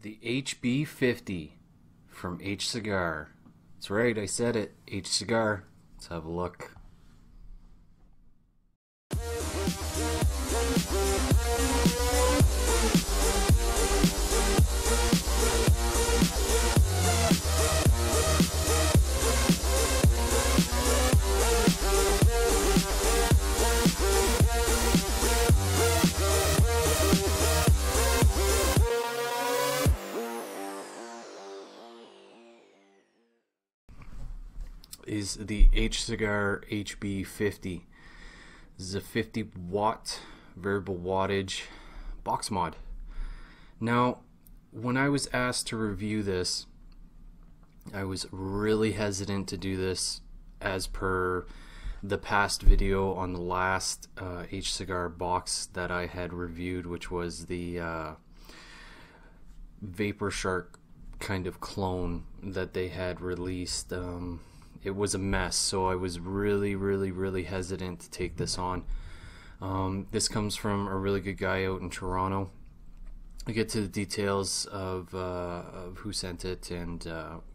The HB50 from HCigar. That's right, I said it. HCigar. Let's have a look. Is the HCigar HB50. This is a 50 watt variable wattage box mod. Now, when I was asked to review this, I was really hesitant to do this as per the past video on the last HCigar box that I had reviewed, which was the Vapor Shark kind of clone that they had released. It was a mess, so I was really hesitant to take this on. This comes from a really good guy out in Toronto. I'll get to the details of who sent it and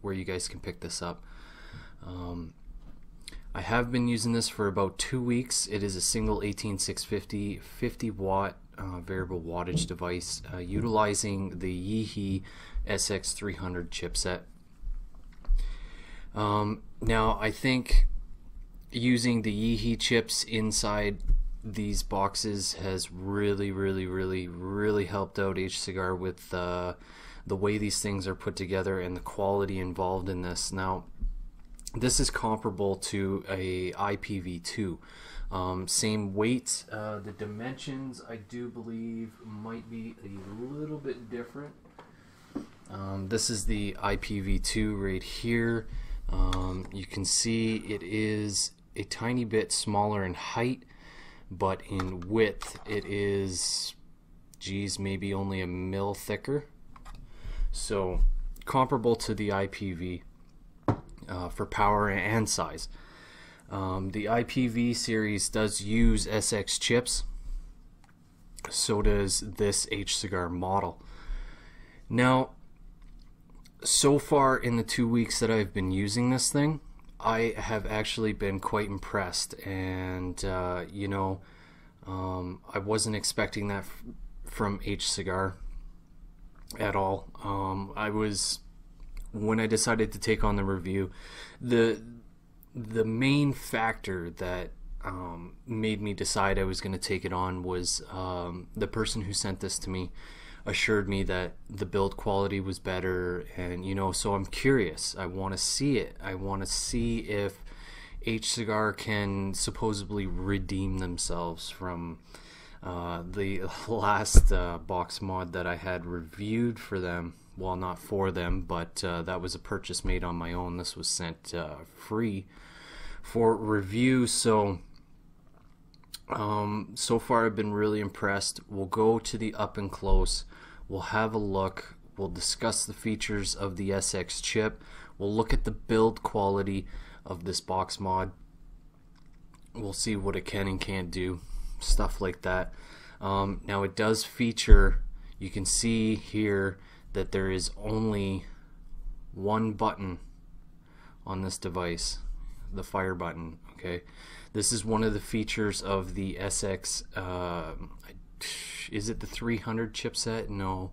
where you guys can pick this up. I have been using this for about 2 weeks. It is a single 18650 50 watt variable wattage device utilizing the Yihi SX-300 chipset. Now I think using the Yihi chips inside these boxes has really helped out HCigar with the way these things are put together and the quality involved in this. Now this is comparable to a IPv2. Same weight. The dimensions I do believe might be a little bit different. This is the IPv2 right here. You can see it is a tiny bit smaller in height, but in width it is, geez, maybe only a mil thicker. So comparable to the IPv for power and size. The IPv series does use SX chips, so does this HCigar model. Now, so far in the 2 weeks that I've been using this thing, I have actually been quite impressed, and you know, I wasn't expecting that from HCigar at all. When I decided to take on the review, the main factor that made me decide I was going to take it on was the person who sent this to me assured me that the build quality was better, and you know, so I'm curious. I want to see it. I want to see if HCigar can supposedly redeem themselves from the last box mod that I had reviewed for them. Well, not for them, but that was a purchase made on my own. This was sent free for review. So so far I've been really impressed. We'll go to the up and close. We'll have a look. We'll discuss the features of the SX chip. We'll look at the build quality of this box mod. We'll see what it can and can't do, stuff like that. Now it does feature, you can see here that there is only one button on this device, the fire button. Okay, this is one of the features of the SX. Is it the 300 chipset? No.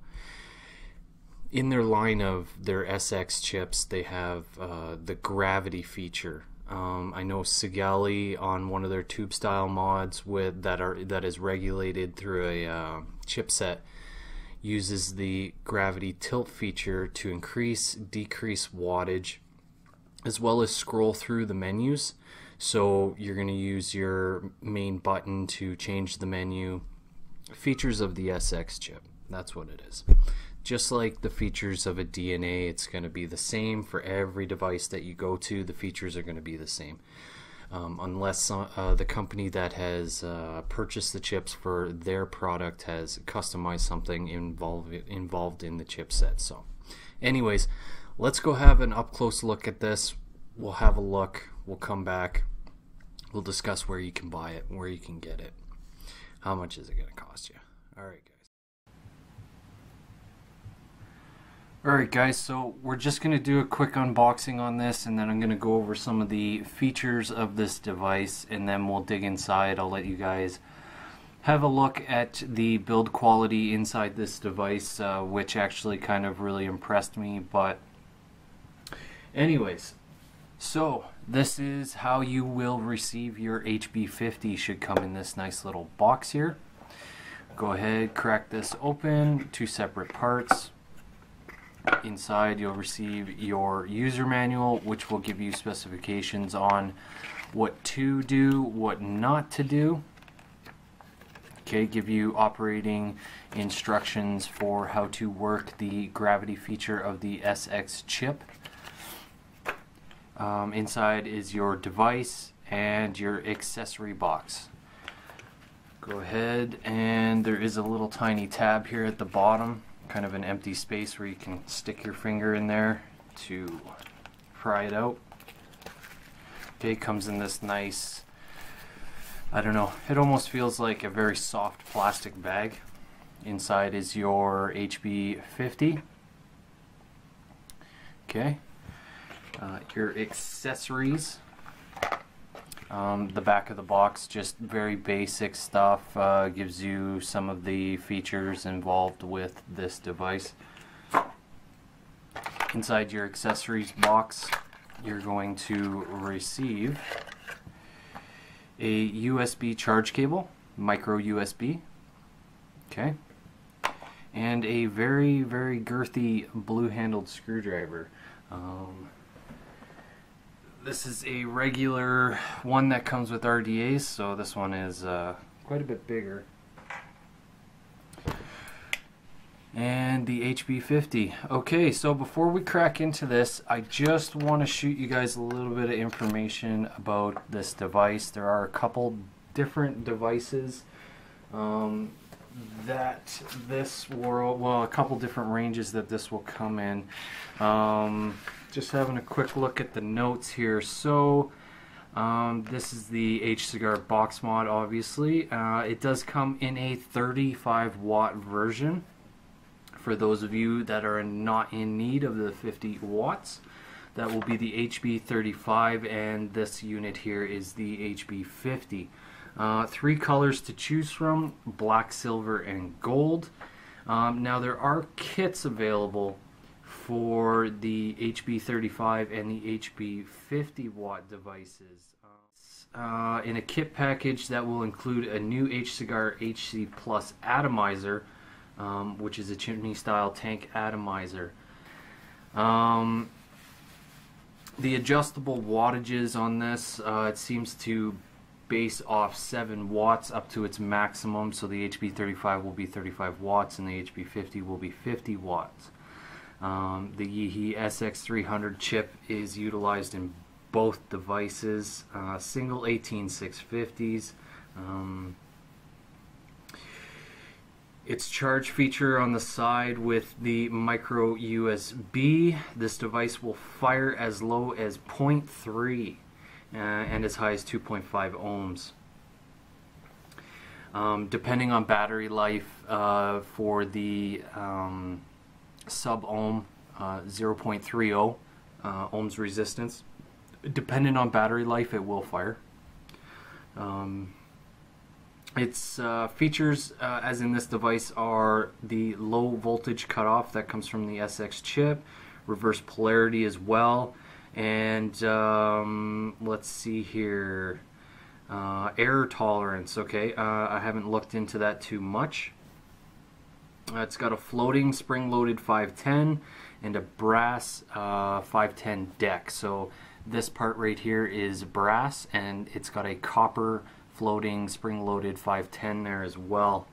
In their line of their SX chips, they have the gravity feature. I know Sigali on one of their tube style mods that is regulated through a chipset uses the gravity tilt feature to increase, decrease wattage, as well as scroll through the menus. So you're going to use your main button to change the menu. Features of the SX chip, that's what it is. Just like the features of a DNA, it's going to be the same for every device that you go to. The features are going to be the same, unless the company that has purchased the chips for their product has customized something involved in the chipset. So anyways, let's go have an up-close look at this. We'll have a look, we'll come back, we'll discuss where you can buy it, where you can get it. How much is it going to cost you? Alright guys. Alright guys, so we're just going to do a quick unboxing on this, and then I'm going to go over some of the features of this device, and then we'll dig inside. I'll let you guys have a look at the build quality inside this device, which actually kind of really impressed me. But anyways, so this is how you will receive your HB50. Should come in this nice little box here. Go ahead, crack this open, two separate parts. Inside you'll receive your user manual, which will give you specifications on what to do, what not to do. Okay, give you operating instructions for how to work the gravity feature of the SX chip. Inside is your device and your accessory box. Go ahead, and there is a little tiny tab here at the bottom, kind of an empty space where you can stick your finger in there to pry it out. Okay, it comes in this nice, I don't know, it almost feels like a very soft plastic bag. Inside is your HB50. Okay, your accessories. The back of the box, just very basic stuff, gives you some of the features involved with this device. Inside your accessories box, you're going to receive a USB charge cable, micro USB, okay, and a very, very girthy blue-handled screwdriver. This is a regular one that comes with RDAs, so this one is quite a bit bigger. And the HB50. Okay, so before we crack into this, I just want to shoot you guys a little bit of information about this device. There are a couple different devices that this will, well, a couple different ranges that this will come in. Just having a quick look at the notes here. So this is the HCigar Box Mod, obviously. It does come in a 35 watt version for those of you that are not in need of the 50 watts. That will be the HB35, and this unit here is the HB50. Three colors to choose from: black, silver, and gold. Now there are kits available for the HB35 and the HB50 watt devices. In a kit package that will include a new HCigar HC-Plus atomizer, which is a chimney style tank atomizer. The adjustable wattages on this, it seems to base off 7 watts up to its maximum, so the HB35 will be 35 watts and the HB50 will be 50 watts. The Yihi SX-300 chip is utilized in both devices, single 18650s. Its charge feature on the side with the micro USB. This device will fire as low as 0.3 and as high as 2.5 ohms. Depending on battery life, for the sub-ohm, 0.30 ohms resistance. Depending on battery life, it will fire. Its features, as in this device, are the low voltage cutoff that comes from the SX chip, reverse polarity as well, and let's see here, error tolerance. Okay, I haven't looked into that too much. It's got a floating spring-loaded 510 and a brass 510 deck. So this part right here is brass, and it's got a copper floating spring-loaded 510 there as well.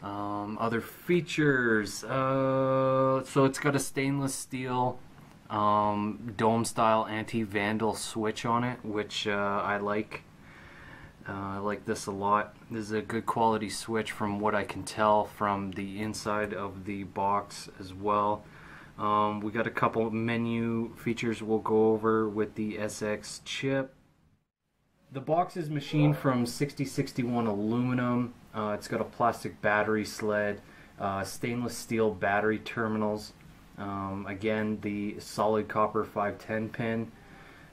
Other features, so it's got a stainless steel dome-style anti-vandal switch on it, which I like. I like this a lot. This is a good quality switch from what I can tell from the inside of the box as well. We got a couple menu features we'll go over with the SX chip. The box is machined from 6061 aluminum. It's got a plastic battery sled, stainless steel battery terminals. Again, the solid copper 510 pin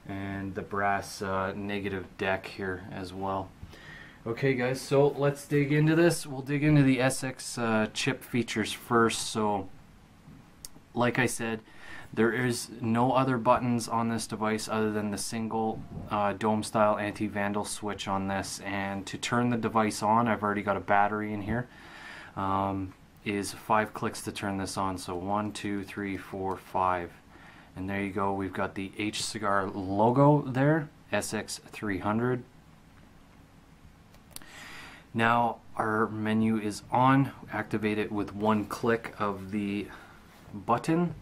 and the brass negative deck here as well. Okay guys, so let's dig into this. We'll dig into the SX chip features first. So like I said, there is no other buttons on this device other than the single dome style anti-vandal switch on this, and to turn the device on, I've already got a battery in here, is 5 clicks to turn this on. So 1, 2, 3, 4, 5, and there you go. We've got the HCigar logo there, SX-300. Now our menu is on. Activate it with 1 click of the button,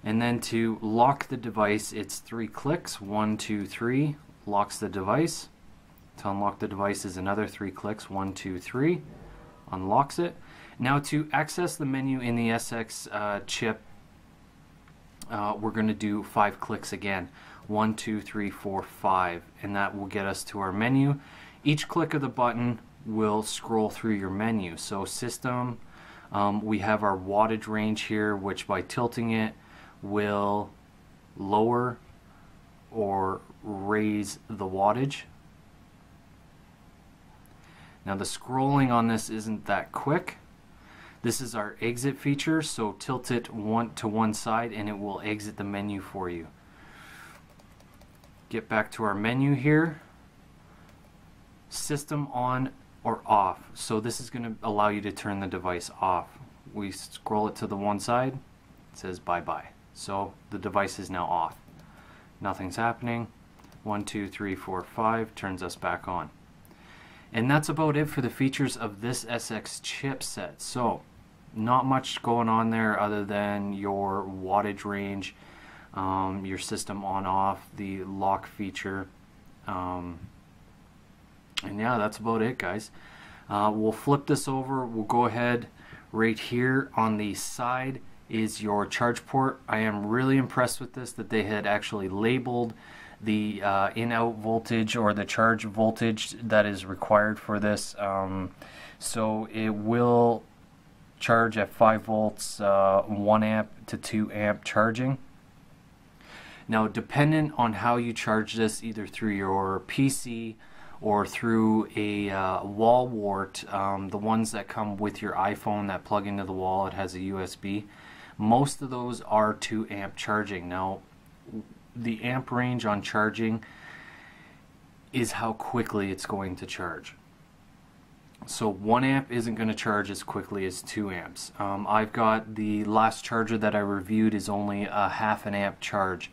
and then to lock the device it's 3 clicks. 1, 2, 3 locks the device. To unlock the device is another 3 clicks. 1, 2, 3 unlocks it. Now to access the menu in the SX chip, we're going to do 5 clicks again. 1, 2, 3, 4, 5, and that will get us to our menu. Each click of the button will scroll through your menu. So system, we have our wattage range here, which by tilting it will lower or raise the wattage. Now the scrolling on this isn't that quick. This is our exit feature, so tilt it to one side and it will exit the menu for you. Get back to our menu here. System on or off. So this is going to allow you to turn the device off. We scroll it to the one side, it says bye-bye. So the device is now off. Nothing's happening. 1, 2, 3, 4, 5 turns us back on. And that's about it for the features of this SX chipset. So not much going on there other than your wattage range, your system on off, the lock feature, and yeah, that's about it guys. We'll flip this over. We'll go ahead. Right here on the side is your charge port. I am really impressed with this, that they had actually labeled the in-out voltage or the charge voltage that is required for this. So it will charge at 5 volts, 1 amp to 2 amp charging. Now dependent on how you charge this, either through your PC or through a wall wart, the ones that come with your iPhone that plug into the wall, it has a USB, most of those are 2 amp charging. Now the amp range on charging is how quickly it's going to charge. So 1 amp isn't going to charge as quickly as 2 amps. I've got the last charger that I reviewed is only a half an amp charge.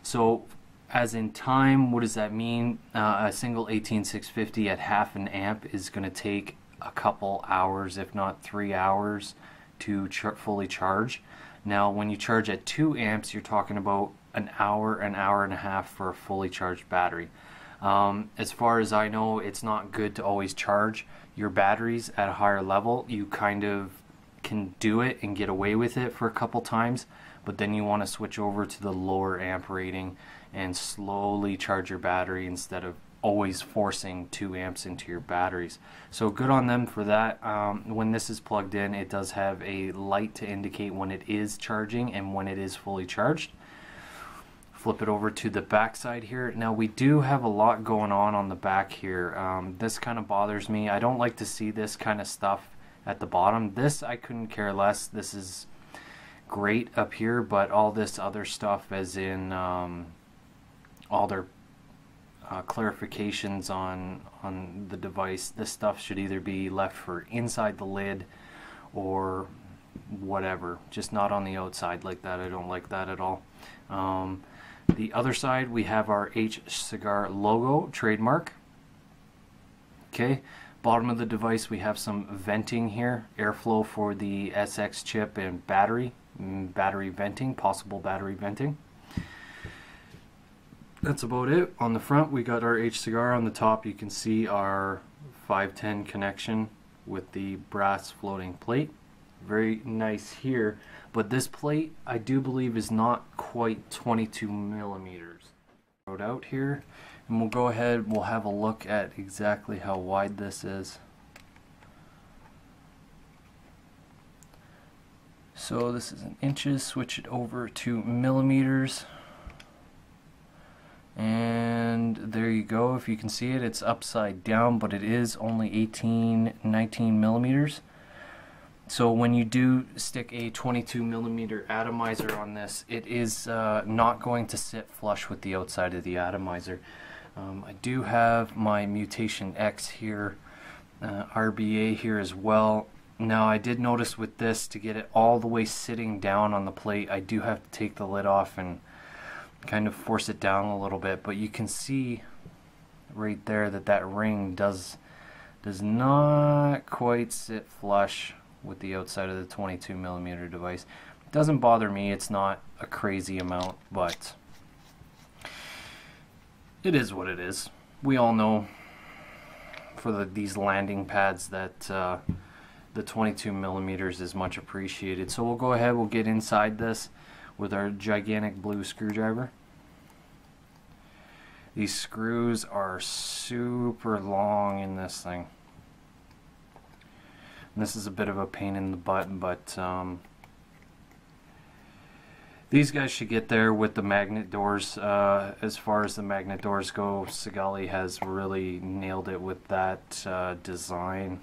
So as in time, what does that mean? A single 18650 at half an amp is going to take a couple hours, if not 3 hours, to fully charge. Now when you charge at 2 amps, you're talking about an hour and a half for a fully charged battery. As far as I know, it's not good to always charge your batteries at a higher level. You kind of can do it and get away with it for a couple times, but then you want to switch over to the lower amp rating and slowly charge your battery instead of always forcing 2 amps into your batteries. So good on them for that. When this is plugged in, it does have a light to indicate when it is charging and when it is fully charged. Flip it over to the back side here. Now we do have a lot going on the back here. This kind of bothers me. I don't like to see this kind of stuff at the bottom. This I couldn't care less. This is great up here, but all this other stuff, as in all their clarifications on the device, this stuff should either be left for inside the lid or whatever, just not on the outside like that. I don't like that at all. The other side, we have our HCigar logo trademark. Okay, bottom of the device we have some venting here, airflow for the SX chip and battery venting, possible battery venting. That's about it. On the front we got our HCigar. On the top you can see our 510 connection with the brass floating plate. Very nice here, but this plate I do believe is not quite 22 millimeters. Wrote out here, and we'll go ahead, we'll have a look at exactly how wide this is. So this is in inches, switch it over to millimeters, and there you go. If you can see it, it's upside down, but it is only 19 millimeters. So when you do stick a 22 millimeter atomizer on this, it is not going to sit flush with the outside of the atomizer. I do have my Mutation X here, RBA here as well. Now I did notice with this, to get it all the way sitting down on the plate, I do have to take the lid off and kind of force it down a little bit, but you can see right there that that ring does not quite sit flush with the outside of the 22 millimeter device. It doesn't bother me, it's not a crazy amount, but it is what it is. We all know for these landing pads that the 22 millimeters is much appreciated. So we'll go ahead, we'll get inside this with our gigantic blue screwdriver. These screws are super long in this thing. And this is a bit of a pain in the butt, but these guys should get there with the magnet doors. As far as the magnet doors go, HCigar has really nailed it with that design.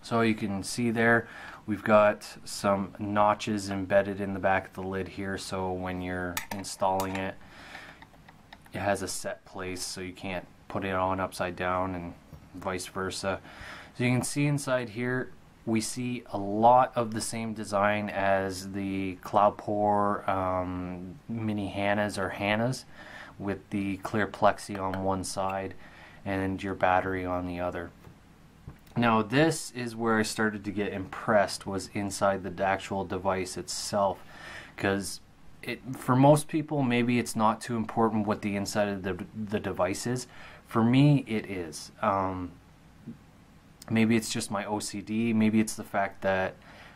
So you can see there, we've got some notches embedded in the back of the lid here, so when you're installing it, it has a set place, so you can't put it on upside down and vice versa. So you can see inside here, we see a lot of the same design as the Cloudpore mini Hannas or Hannas, with the clear plexi on one side and your battery on the other. Now this is where I started to get impressed, was inside the actual device itself, because for most people maybe it's not too important what the inside of the device is. For me it is. Maybe it's just my OCD, maybe it's the fact that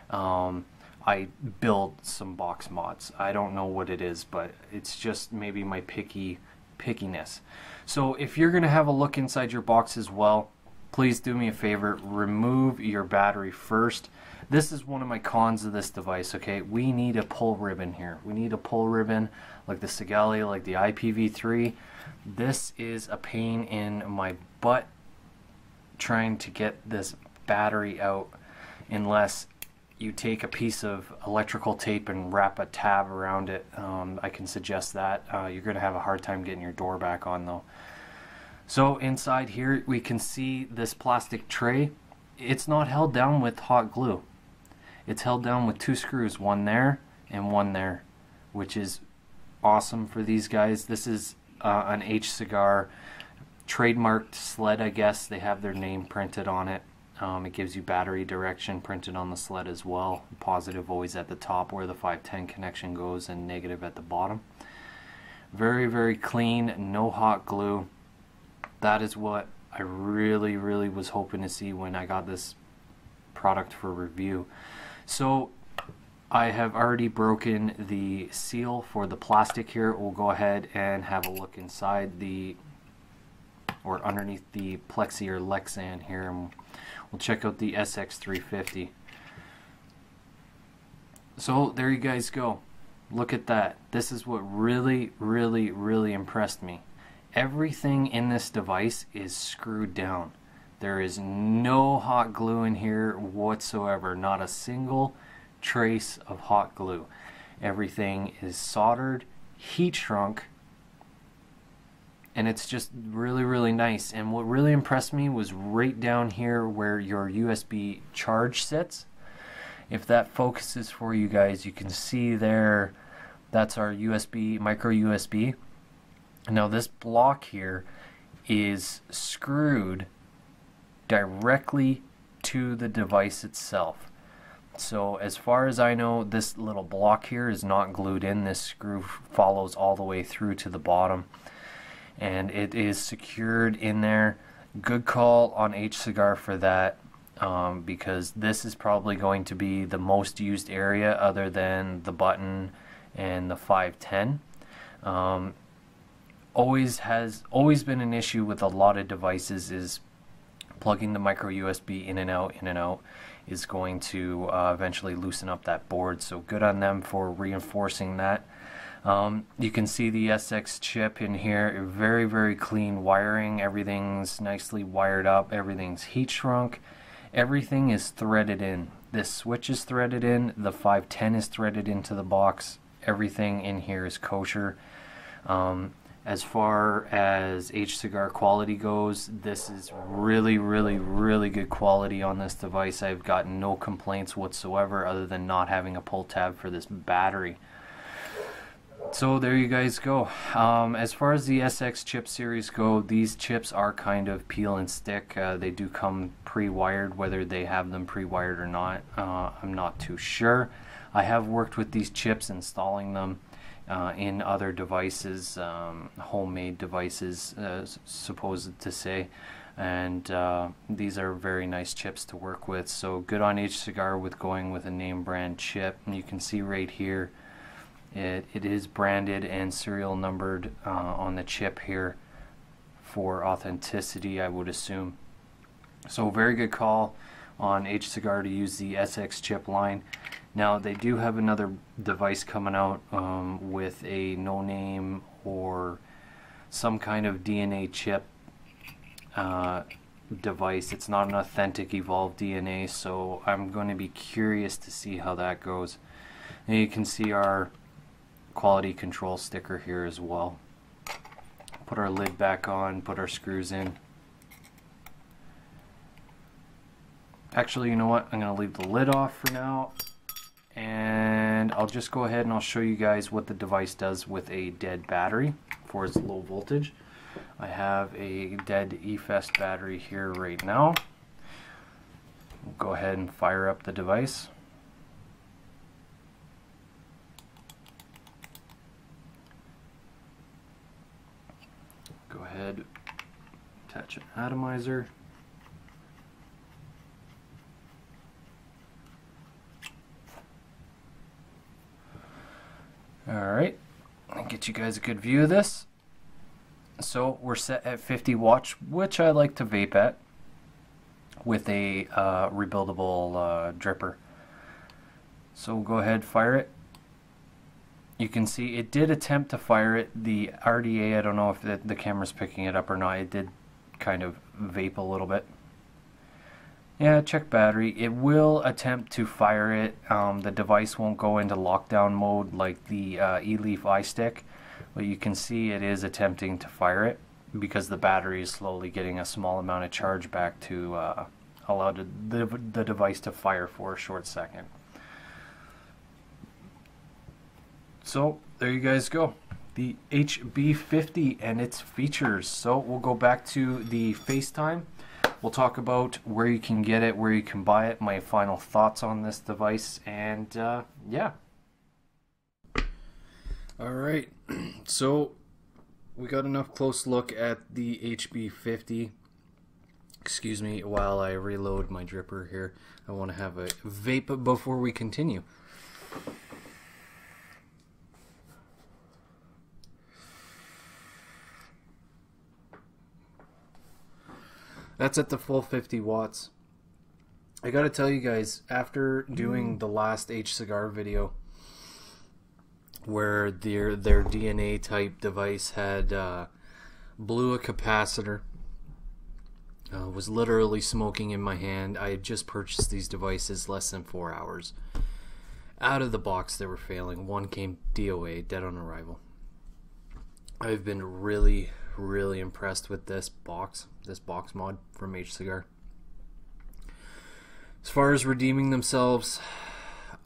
I build some box mods. I don't know what it is, but it's just maybe my pickiness. So if you're going to have a look inside your box as well, please do me a favor, remove your battery first. This is one of my cons of this device, okay? We need a pull ribbon here. We need a pull ribbon like the HCigar, like the IPv3. This is a pain in my butt trying to get this battery out, unless you take a piece of electrical tape and wrap a tab around it. I can suggest that. You're going to have a hard time getting your door back on though. So inside here we can see this plastic tray. It's not held down with hot glue. It's held down with two screws, one there and one there, which is awesome for these guys. This is an HCigar trademarked sled, I guess. They have their name printed on it. It gives you battery direction printed on the sled as well. Positive always at the top where the 510 connection goes, and negative at the bottom. Very, very clean, no hot glue. That is what I really, really was hoping to see when I got this product for review. So I have already broken the seal for the plastic here. We'll go ahead and have a look inside the, or underneath the plexi or Lexan here, and we'll check out the SX-300. So there you guys go. Look at that. This is what really, really, really impressed me. Everything in this device is screwed down. There is no hot glue in here whatsoever. Not a single trace of hot glue. Everything is soldered, heat shrunk, and it's just really, really nice. And what really impressed me was right down here where your USB charge sits. If that focuses for you guys, you can see there, that's our USB, micro USB. Now this block here is screwed directly to the device itself. So as far as I know, this little block here is not glued in. This screw follows all the way through to the bottom, and it is secured in there. Good call on HCigar for that, because this is probably going to be the most used area other than the button and the 510. Always been an issue with a lot of devices is plugging the micro USB in and out, is going to eventually loosen up that board. So good on them for reinforcing that. You can see the SX chip in here, very, very clean wiring. Everything's nicely wired up, everything's heat shrunk, everything is threaded in. This switch is threaded in, the 510 is threaded into the box, everything in here is kosher. As far as HCigar quality goes, this is really, really, really good quality on this device. I've gotten no complaints whatsoever other than not having a pull tab for this battery. So there you guys go. As far as the SX chip series go, these chips are kind of peel and stick. They do come pre-wired. Whether they have them pre-wired or not, I'm not too sure. I have worked with these chips, installing them in other devices, homemade devices, supposed to say, and these are very nice chips to work with. So good on HCigar with going with a name brand chip. And you can see right here, it is branded and serial numbered on the chip here for authenticity, I would assume. So very good call on HCigar to use the SX chip line. Now they do have another device coming out with a no name or some kind of DNA chip device. It's not an authentic evolved DNA, so I'm going to be curious to see how that goes. And you can see our quality control sticker here as well. Put our lid back on, put our screws in. Actually, you know what? I'm going to leave the lid off for now, and I'll just go ahead and I'll show you guys what the device does with a dead battery for its low voltage. I have a dead EFEST battery here right now. We'll go ahead and fire up the device. Go ahead, attach an atomizer. Alright, I'll get you guys a good view of this. So we're set at 50 watts, which I like to vape at, with a rebuildable dripper. So we'll go ahead, fire it. You can see it did attempt to fire it. The RDA, I don't know if the camera's picking it up or not, it did kind of vape a little bit. Yeah, check battery. It will attempt to fire it. The device won't go into lockdown mode like the eLeaf iStick, but you can see it is attempting to fire it because the battery is slowly getting a small amount of charge back to allow the device to fire for a short second. So there you guys go, the HB50 and its features. So we'll go back to the FaceTime. We'll talk about where you can get it, where you can buy it, my final thoughts on this device, and yeah. Alright, so we got enough close look at the HB50. Excuse me while I reload my dripper here. I want to have a vape before we continue. That's at the full 50 watts. I gotta tell you guys, after doing the last HCigar video where their DNA type device had blew a capacitor, was literally smoking in my hand. I had just purchased these devices less than 4 hours. Out of the box they were failing. One came DOA, dead on arrival. I've been really impressed with this box mod from HCigar. As far as redeeming themselves,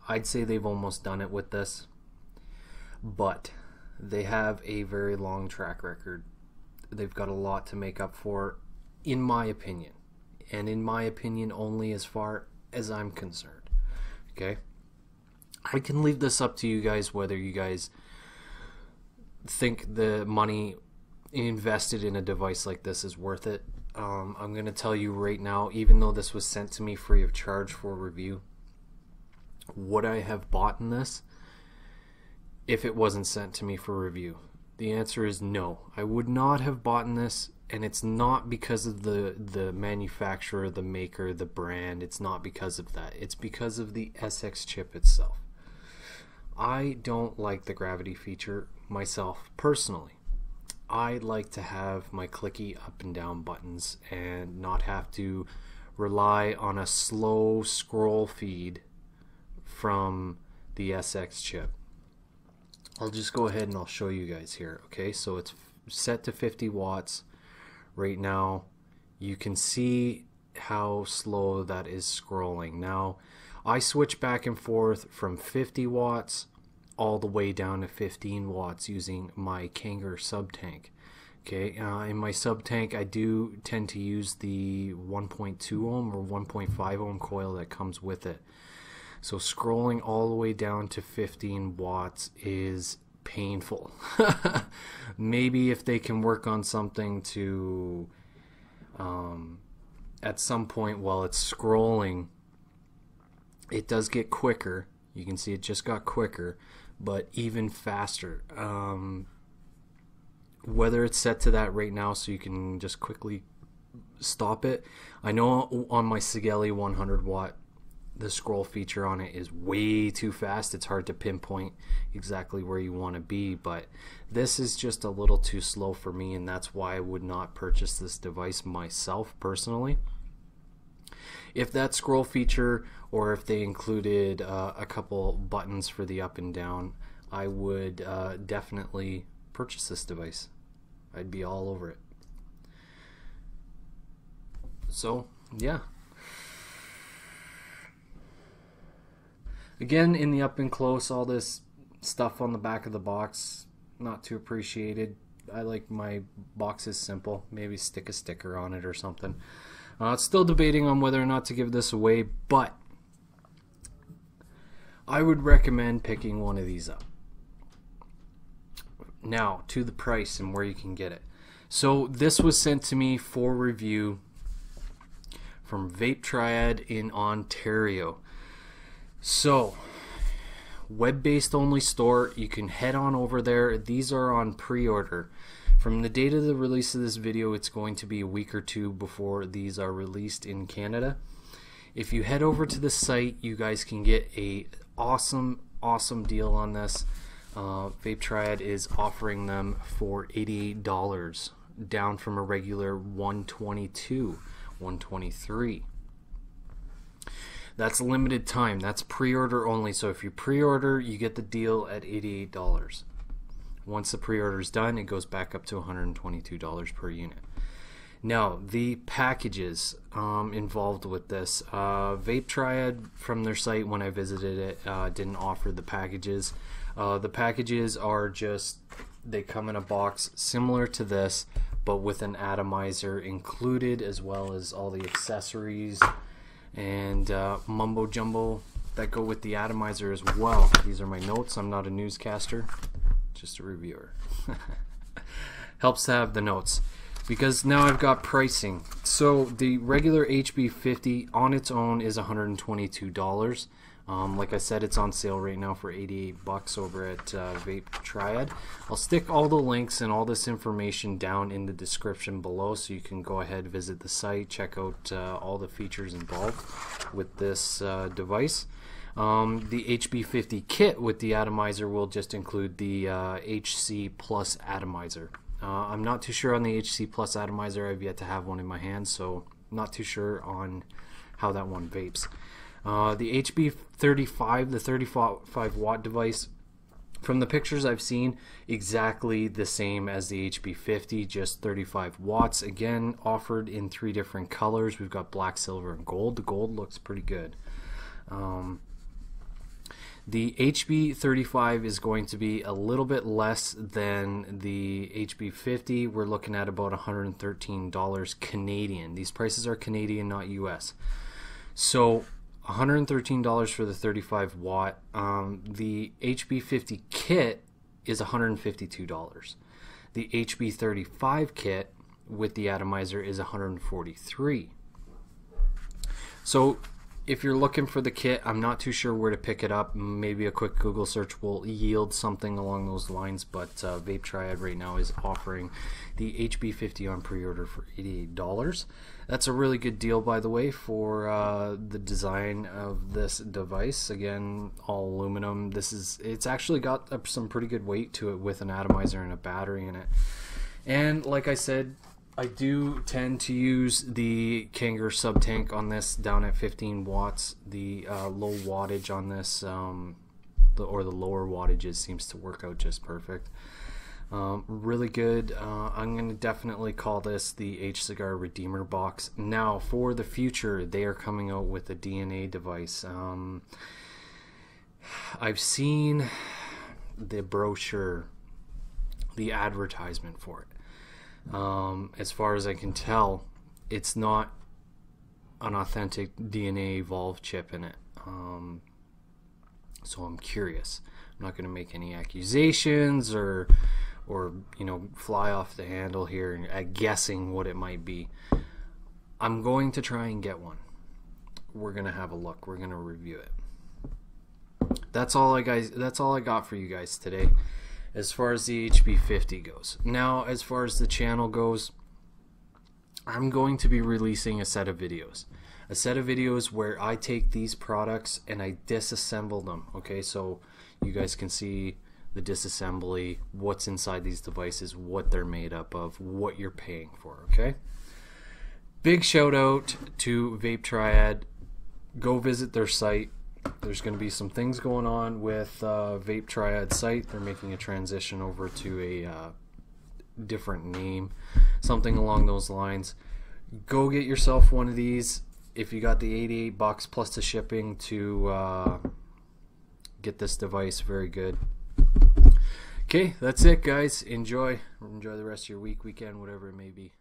I'd say they've almost done it with this, but they have a very long track record. They've got a lot to make up for, in my opinion, and in my opinion only as far as I'm concerned. Okay, I can leave this up to you guys whether you guys think the money invested in a device like this is worth it. I'm going to tell you right now, even though this was sent to me free of charge for review, would I have bought in this if it wasn't sent to me for review? The answer is no. I would not have bought this, and it's not because of the manufacturer, the maker, the brand. It's not because of that. It's because of the SX chip itself. I don't like the gravity feature myself personally. I like to have my clicky up and down buttons and not have to rely on a slow scroll feed from the SX chip. I'll just go ahead and I'll show you guys here. Okay, so it's set to 50 watts right now. You can see how slow that is scrolling. Now I switch back and forth from 50 watts all the way down to 15 watts using my Kangar sub tank. Okay, in my sub tank I do tend to use the 1.2 ohm or 1.5 ohm coil that comes with it. So scrolling all the way down to 15 watts is painful. Maybe if they can work on something to at some point while it's scrolling, it does get quicker. You can see it just got quicker, but even faster. Whether it's set to that right now so you can just quickly stop it. I know on my Sigelli 100 watt the scroll feature on it is way too fast. It's hard to pinpoint exactly where you want to be, but this is just a little too slow for me, and that's why I would not purchase this device myself personally. If that scroll feature, or if they included a couple buttons for the up and down, I would definitely purchase this device. I'd be all over it. So yeah, again, in the up and close, all this stuff on the back of the box, not too appreciated. I like my boxes simple. Maybe stick a sticker on it or something. Still debating on whether or not to give this away, but I would recommend picking one of these up. Now, to the price and where you can get it. So this was sent to me for review from Vapetriad in Ontario. So, web-based only store. You can head on over there. These are on pre-order. From the date of the release of this video, it's going to be a week or two before these are released in Canada. If you head over to the site, you guys can get a awesome deal on this. Vapetriad is offering them for $88, down from a regular $122, $123. That's limited time. That's pre-order only. So if you pre-order, you get the deal at $88. Once the pre-order is done, it goes back up to $122 per unit. Now, the packages involved with this. Vapetriad, from their site when I visited it, didn't offer the packages. The packages are just, they come in a box similar to this, but with an atomizer included, as well as all the accessories and mumbo jumbo that go with the atomizer as well. These are my notes. I'm not a newscaster, just a reviewer. Helps to have the notes, because now I've got pricing. So the regular HB50 on its own is $122. Like I said, it's on sale right now for 88 bucks over at Vapetriad. I'll stick all the links and all this information down in the description below, so you can go ahead, visit the site, check out all the features involved with this device. The HB50 kit with the atomizer will just include the HC-Plus atomizer. I'm not too sure on the HC-Plus atomizer. I've yet to have one in my hands, so not too sure on how that one vapes. The HB35, the 35 watt device, from the pictures I've seen, exactly the same as the HB50, just 35 watts. Again, offered in 3 different colors. We've got black, silver, and gold. The gold looks pretty good. The HB35 is going to be a little bit less than the HB50. We're looking at about $113 Canadian. These prices are Canadian, not US. So $113 for the 35 watt. The HB50 kit is $152. The HB35 kit with the atomizer is $143. So if you're looking for the kit, I'm not too sure where to pick it up. Maybe a quick Google search will yield something along those lines, but Vapetriad right now is offering the HB50 on pre-order for $88. That's a really good deal, by the way, for the design of this device. Again, all aluminum. It's actually got some pretty good weight to it with an atomizer and a battery in it. And like I said, I do tend to use the Kangar sub tank on this down at 15 watts. The low wattage on this, or the lower wattages, seems to work out just perfect. Really good. I'm going to definitely call this the HCigar Redeemer box. Now, for the future, they are coming out with a DNA device. I've seen the brochure, the advertisement for it. As far as I can tell, it's not an authentic DNA evolved chip in it. So I'm curious. I'm not going to make any accusations or you know, fly off the handle here at guessing what it might be. I'm going to try and get one. We're going to have a look. We're going to review it. That's all I got for you guys today as far as the HB50 goes. Now, as far as the channel goes, I'm going to be releasing a set of videos. A set of videos where I take these products and I disassemble them. Okay, so you guys can see the disassembly, what's inside these devices, what they're made up of, what you're paying for. Okay, big shout out to Vapetriad. Go visit their site. There's going to be some things going on with Vapetriad site. They're making a transition over to a different name, something along those lines. Go get yourself one of these. If you got the $88 plus the shipping to get this device, very good. Okay, that's it, guys. Enjoy the rest of your weekend, whatever it may be.